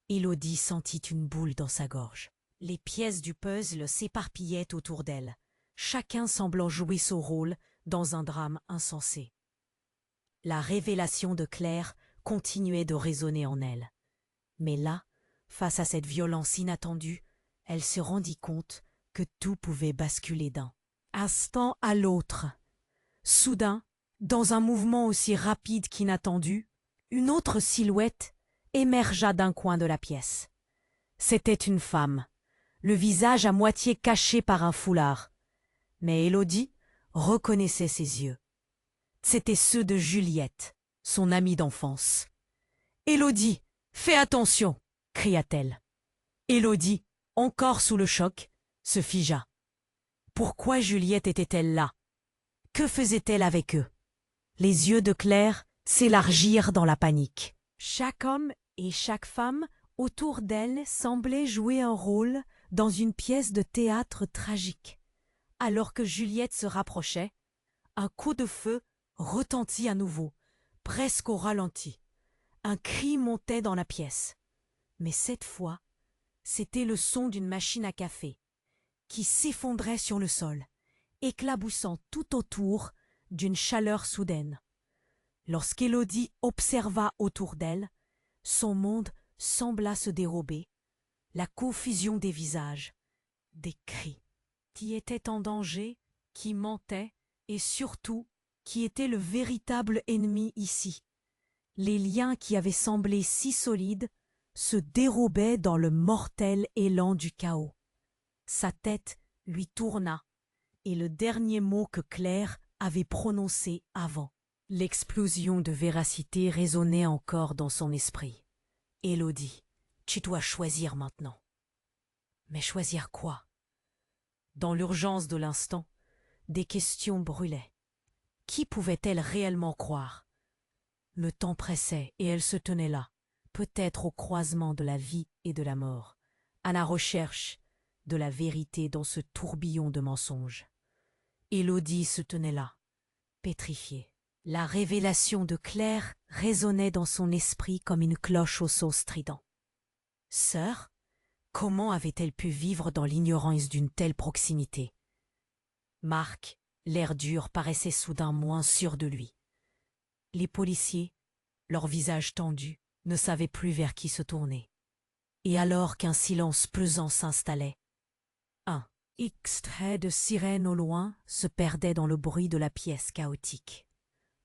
A: Élodie sentit une boule dans sa gorge. Les pièces du puzzle s'éparpillaient autour d'elle, chacun semblant jouer son rôle dans un drame insensé. La révélation de Claire continuait de résonner en elle. Mais là, face à cette violence inattendue, elle se rendit compte que tout pouvait basculer d'un instant à l'autre. Soudain, dans un mouvement aussi rapide qu'inattendu, une autre silhouette émergea d'un coin de la pièce. C'était une femme, le visage à moitié caché par un foulard. Mais Élodie reconnaissait ses yeux. C'étaient ceux de Juliette, son amie d'enfance. « Élodie, fais attention !» cria-t-elle. Élodie, encore sous le choc, se figea. Pourquoi Juliette était-elle là? Que faisait-elle avec eux? Les yeux de Claire s'élargirent dans la panique. Chaque homme et chaque femme autour d'elle semblaient jouer un rôle dans une pièce de théâtre tragique. Alors que Juliette se rapprochait, un coup de feu retentit à nouveau, presque au ralenti. Un cri montait dans la pièce. Mais cette fois, c'était le son d'une machine à café qui s'effondrait sur le sol, éclaboussant tout autour d'une chaleur soudaine. Lorsqu'Élodie observa autour d'elle, son monde sembla se dérober, la confusion des visages, des cris. Qui était en danger, qui mentait, et surtout, qui était le véritable ennemi ici. Les liens qui avaient semblé si solides se dérobaient dans le mortel élan du chaos. Sa tête lui tourna, et le dernier mot que Claire avait prononcé avant. L'explosion de véracité résonnait encore dans son esprit. « Élodie, tu dois choisir maintenant. » Mais choisir quoi? Dans l'urgence de l'instant, des questions brûlaient. Qui pouvait-elle réellement croire? Le temps pressait et elle se tenait là, peut-être au croisement de la vie et de la mort, à la recherche de la vérité dans ce tourbillon de mensonges. Élodie se tenait là, pétrifiée. La révélation de Claire résonnait dans son esprit comme une cloche au son strident. Sœur, comment avait-elle pu vivre dans l'ignorance d'une telle proximité? Marc, l'air dur, paraissait soudain moins sûr de lui. Les policiers, leurs visages tendus, ne savaient plus vers qui se tourner. Et alors qu'un silence pesant s'installait, un extrait de sirène au loin se perdait dans le bruit de la pièce chaotique.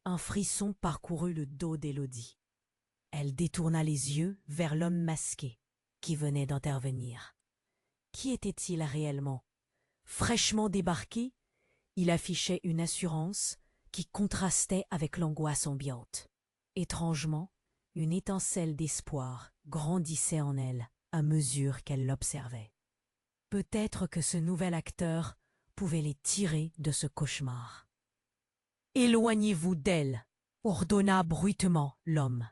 A: Un frisson parcourut le dos d'Élodie. Elle détourna les yeux vers l'homme masqué qui venait d'intervenir. Qui était-il réellement? Fraîchement débarqué, il affichait une assurance qui contrastait avec l'angoisse ambiante. Étrangement, une étincelle d'espoir grandissait en elle à mesure qu'elle l'observait. Peut-être que ce nouvel acteur pouvait les tirer de ce cauchemar. « Éloignez-vous d'elle !» ordonna brusquement l'homme.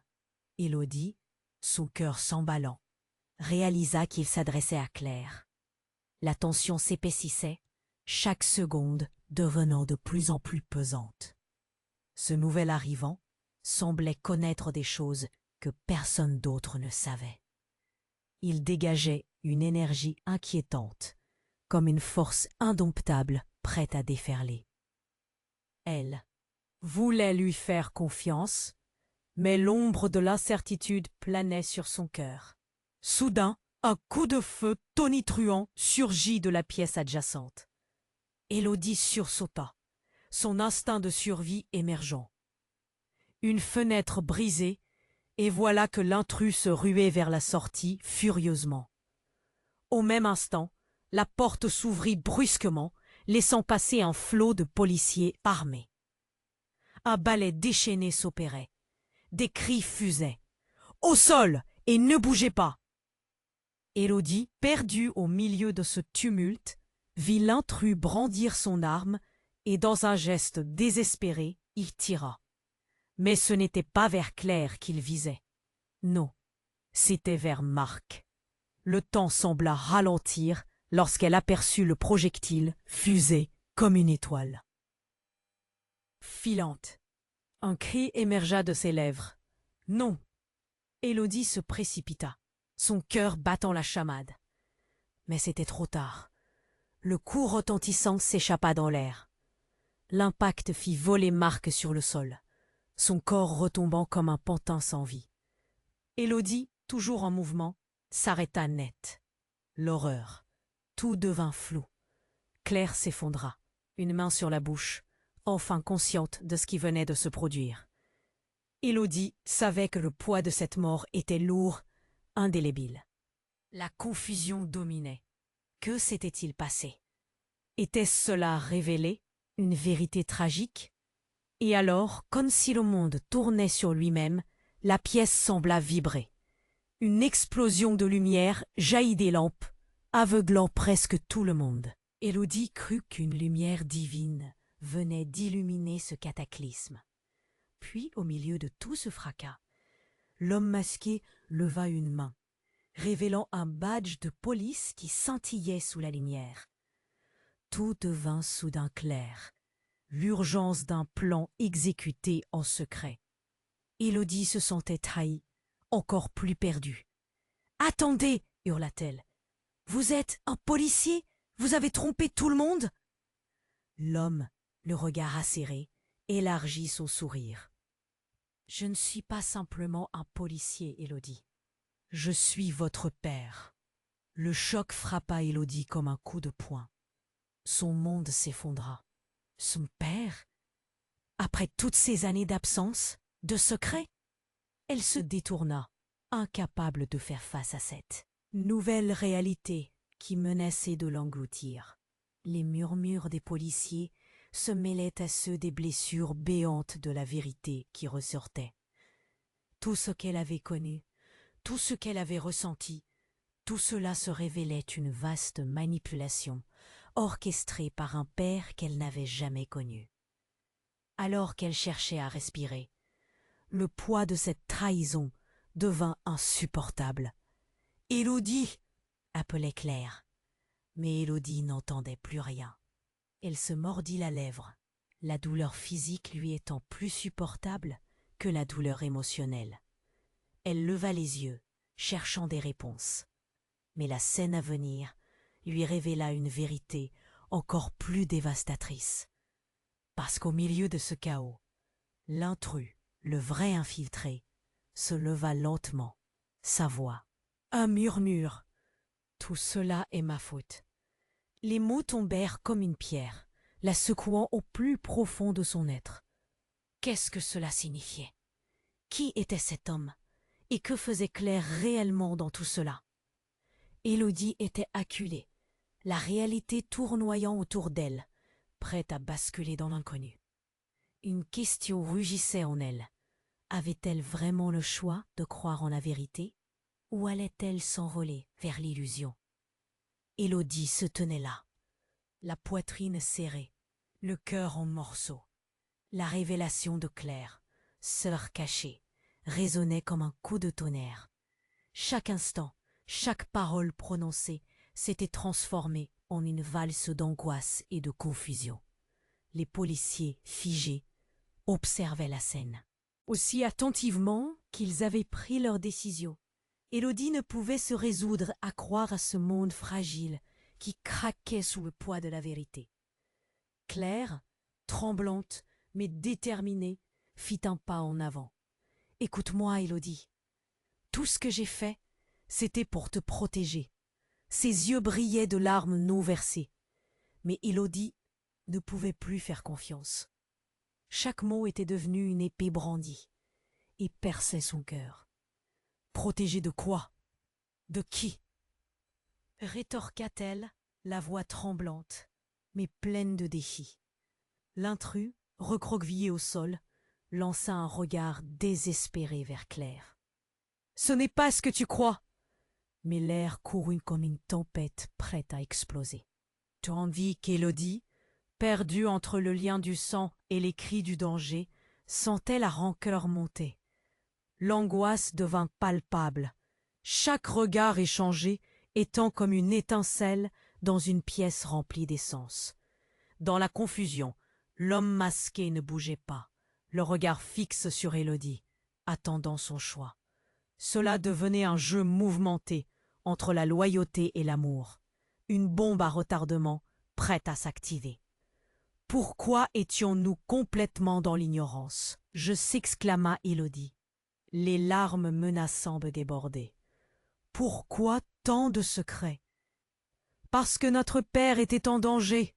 A: Élodie, son cœur s'emballant, réalisa qu'il s'adressait à Claire. La tension s'épaississait, chaque seconde devenant de plus en plus pesante. Ce nouvel arrivant semblait connaître des choses que personne d'autre ne savait. Il dégageait une énergie inquiétante, comme une force indomptable prête à déferler. Elle voulait lui faire confiance, mais l'ombre de l'incertitude planait sur son cœur. Soudain, un coup de feu tonitruant surgit de la pièce adjacente. Élodie sursauta, son instinct de survie émergeant. Une fenêtre brisée, et voilà que l'intrus se ruait vers la sortie furieusement. Au même instant, la porte s'ouvrit brusquement, laissant passer un flot de policiers armés. Un ballet déchaîné s'opérait. Des cris fusaient. « Au sol et ne bougez pas !» Élodie, perdue au milieu de ce tumulte, vit l'intrus brandir son arme et, dans un geste désespéré, il tira. Mais ce n'était pas vers Claire qu'il visait. Non, c'était vers Marc. Le temps sembla ralentir lorsqu'elle aperçut le projectile fuser comme une étoile. Filante. Un cri émergea de ses lèvres. Non. Élodie se précipita, son cœur battant la chamade. Mais c'était trop tard. Le coup retentissant s'échappa dans l'air. L'impact fit voler Marc sur le sol, son corps retombant comme un pantin sans vie. Élodie, toujours en mouvement, s'arrêta net. L'horreur. Tout devint flou. Claire s'effondra, une main sur la bouche, enfin consciente de ce qui venait de se produire. Élodie savait que le poids de cette mort était lourd, indélébile. La confusion dominait. Que s'était-il passé? Était-ce cela révélé, une vérité tragique? Et alors, comme si le monde tournait sur lui-même, la pièce sembla vibrer. Une explosion de lumière jaillit des lampes, aveuglant presque tout le monde. Élodie crut qu'une lumière divine venait d'illuminer ce cataclysme. Puis, au milieu de tout ce fracas, l'homme masqué leva une main, révélant un badge de police qui scintillait sous la lumière. Tout devint soudain clair, l'urgence d'un plan exécuté en secret. Élodie se sentait trahie, encore plus perdue. « Attendez !» hurla-t-elle. « Vous êtes un policier? Vous avez trompé tout le monde ?» L'homme, le regard acéré, élargit son sourire. « Je ne suis pas simplement un policier, Élodie. Je suis votre père. » Le choc frappa Élodie comme un coup de poing. Son monde s'effondra. Son père? Après toutes ces années d'absence, de secret? Elle se détourna, incapable de faire face à cette nouvelle réalité qui menaçait de l'engloutir. Les murmures des policiers se mêlaient à ceux des blessures béantes de la vérité qui ressortait. Tout ce qu'elle avait connu, tout ce qu'elle avait ressenti, tout cela se révélait une vaste manipulation, orchestrée par un père qu'elle n'avait jamais connu. Alors qu'elle cherchait à respirer, le poids de cette trahison devint insupportable. « Élodie !» appelait Claire. Mais Élodie n'entendait plus rien. Elle se mordit la lèvre, la douleur physique lui étant plus supportable que la douleur émotionnelle. Elle leva les yeux, cherchant des réponses. Mais la scène à venir lui révéla une vérité encore plus dévastatrice. Parce qu'au milieu de ce chaos, l'intrus, le vrai infiltré, se leva lentement, sa voix. Un murmure. Tout cela est ma faute. Les mots tombèrent comme une pierre, la secouant au plus profond de son être. Qu'est-ce que cela signifiait? Qui était cet homme? Et que faisait Claire réellement dans tout cela? Élodie était acculée, la réalité tournoyant autour d'elle, prête à basculer dans l'inconnu. Une question rugissait en elle. Avait-elle vraiment le choix de croire en la vérité, ou allait-elle s'envoler vers l'illusion? Élodie se tenait là, la poitrine serrée, le cœur en morceaux. La révélation de Claire, sœur cachée, résonnait comme un coup de tonnerre. Chaque instant, chaque parole prononcée s'était transformée en une valse d'angoisse et de confusion. Les policiers, figés, observaient la scène. aussi attentivement qu'ils avaient pris leur décision. Élodie ne pouvait se résoudre à croire à ce monde fragile qui craquait sous le poids de la vérité. Claire, tremblante mais déterminée, fit un pas en avant. « Écoute-moi, Élodie. Tout ce que j'ai fait, c'était pour te protéger. » Ses yeux brillaient de larmes non versées. Mais Élodie ne pouvait plus faire confiance. Chaque mot était devenu une épée brandie et perçait son cœur. « Protéger de quoi? De qui ?» rétorqua-t-elle, la voix tremblante, mais pleine de défis. L'intrus, recroquevillé au sol, lança un regard désespéré vers Claire. « Ce n'est pas ce que tu crois !» Mais l'air courut comme une tempête prête à exploser. Tandis qu'Élodie, perdue entre le lien du sang et les cris du danger, sentait la rancœur monter. L'angoisse devint palpable, chaque regard échangé étant comme une étincelle dans une pièce remplie d'essence. Dans la confusion, l'homme masqué ne bougeait pas, le regard fixe sur Élodie, attendant son choix. Cela devenait un jeu mouvementé entre la loyauté et l'amour, une bombe à retardement prête à s'activer. Pourquoi étions-nous complètement dans l'ignorance? Je s'exclama Élodie, les larmes menaçant de déborder. Pourquoi tant de secrets? Parce que notre père était en danger,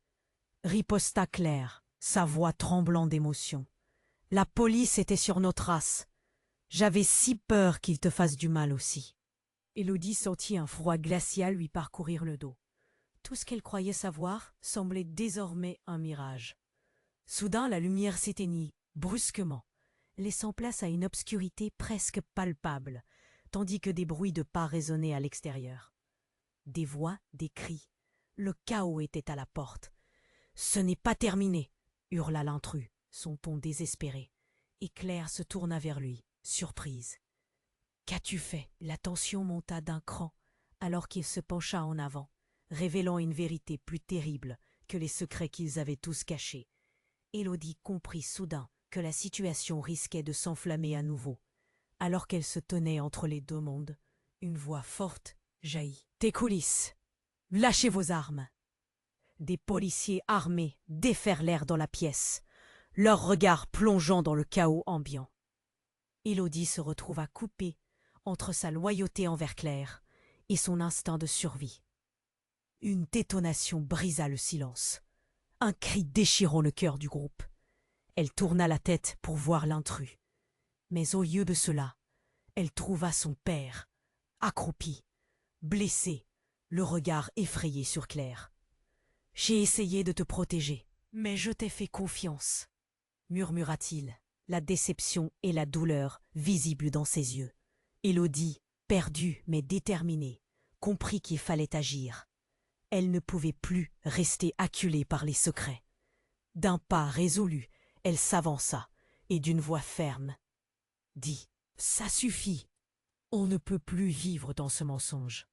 A: riposta Claire, sa voix tremblant d'émotion. La police était sur nos traces. J'avais si peur qu'il te fasse du mal aussi. Élodie sentit un froid glacial lui parcourir le dos. Tout ce qu'elle croyait savoir semblait désormais un mirage. Soudain, la lumière s'éteignit, brusquement, laissant place à une obscurité presque palpable, tandis que des bruits de pas résonnaient à l'extérieur. Des voix, des cris. Le chaos était à la porte. « Ce n'est pas terminé !» hurla l'intrus, son ton désespéré. Et Claire se tourna vers lui, surprise. « Qu'as-tu fait ?» La tension monta d'un cran, alors qu'il se pencha en avant, révélant une vérité plus terrible que les secrets qu'ils avaient tous cachés. Élodie comprit soudain que la situation risquait de s'enflammer à nouveau. Alors qu'elle se tenait entre les deux mondes, une voix forte jaillit. « Tes coulisses! Lâchez vos armes !» Des policiers armés déferlèrent dans la pièce, leurs regards plongeant dans le chaos ambiant. Élodie se retrouva coupée entre sa loyauté envers Claire et son instinct de survie. Une détonation brisa le silence, un cri déchirant le cœur du groupe. Elle tourna la tête pour voir l'intrus. Mais au lieu de cela, elle trouva son père, accroupi, blessé, le regard effrayé sur Claire. « J'ai essayé de te protéger, mais je t'ai fait confiance, » murmura-t-il, la déception et la douleur visibles dans ses yeux. Élodie, perdue mais déterminée, comprit qu'il fallait agir. Elle ne pouvait plus rester acculée par les secrets. D'un pas résolu, elle s'avança et d'une voix ferme dit « Ça suffit, on ne peut plus vivre dans ce mensonge.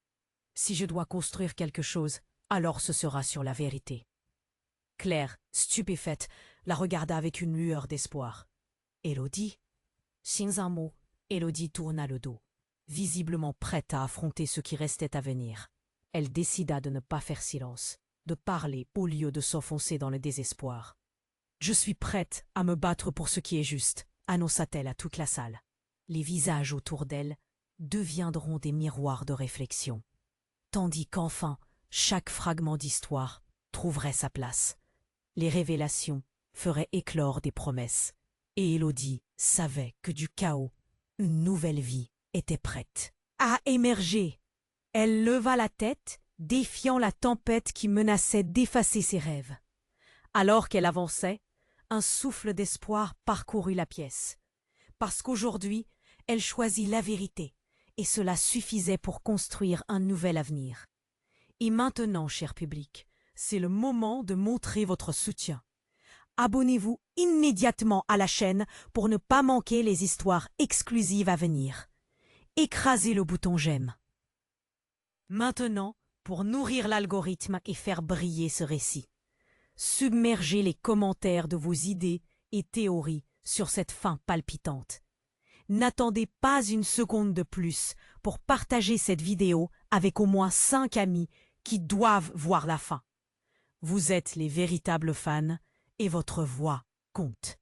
A: Si je dois construire quelque chose, alors ce sera sur la vérité. » Claire, stupéfaite, la regarda avec une lueur d'espoir. « Élodie ?» Sans un mot, Élodie tourna le dos, visiblement prête à affronter ce qui restait à venir. Elle décida de ne pas faire silence, de parler au lieu de s'enfoncer dans le désespoir. « Je suis prête à me battre pour ce qui est juste, » annonça-t-elle à toute la salle. Les visages autour d'elle deviendront des miroirs de réflexion, tandis qu'enfin, chaque fragment d'histoire trouverait sa place. Les révélations feraient éclore des promesses, et Élodie savait que du chaos, une nouvelle vie était prête à émerger. Elle leva la tête, défiant la tempête qui menaçait d'effacer ses rêves. Alors qu'elle avançait, un souffle d'espoir parcourut la pièce. Parce qu'aujourd'hui, elle choisit la vérité, et cela suffisait pour construire un nouvel avenir. Et maintenant, cher public, c'est le moment de montrer votre soutien. Abonnez-vous immédiatement à la chaîne pour ne pas manquer les histoires exclusives à venir. Écrasez le bouton j'aime. Maintenant, pour nourrir l'algorithme et faire briller ce récit, submergez les commentaires de vos idées et théories sur cette fin palpitante n'attendez pas une seconde de plus pour partager cette vidéo avec au moins 5 amis qui doivent voir la fin. Vous êtes les véritables fans et votre voix compte.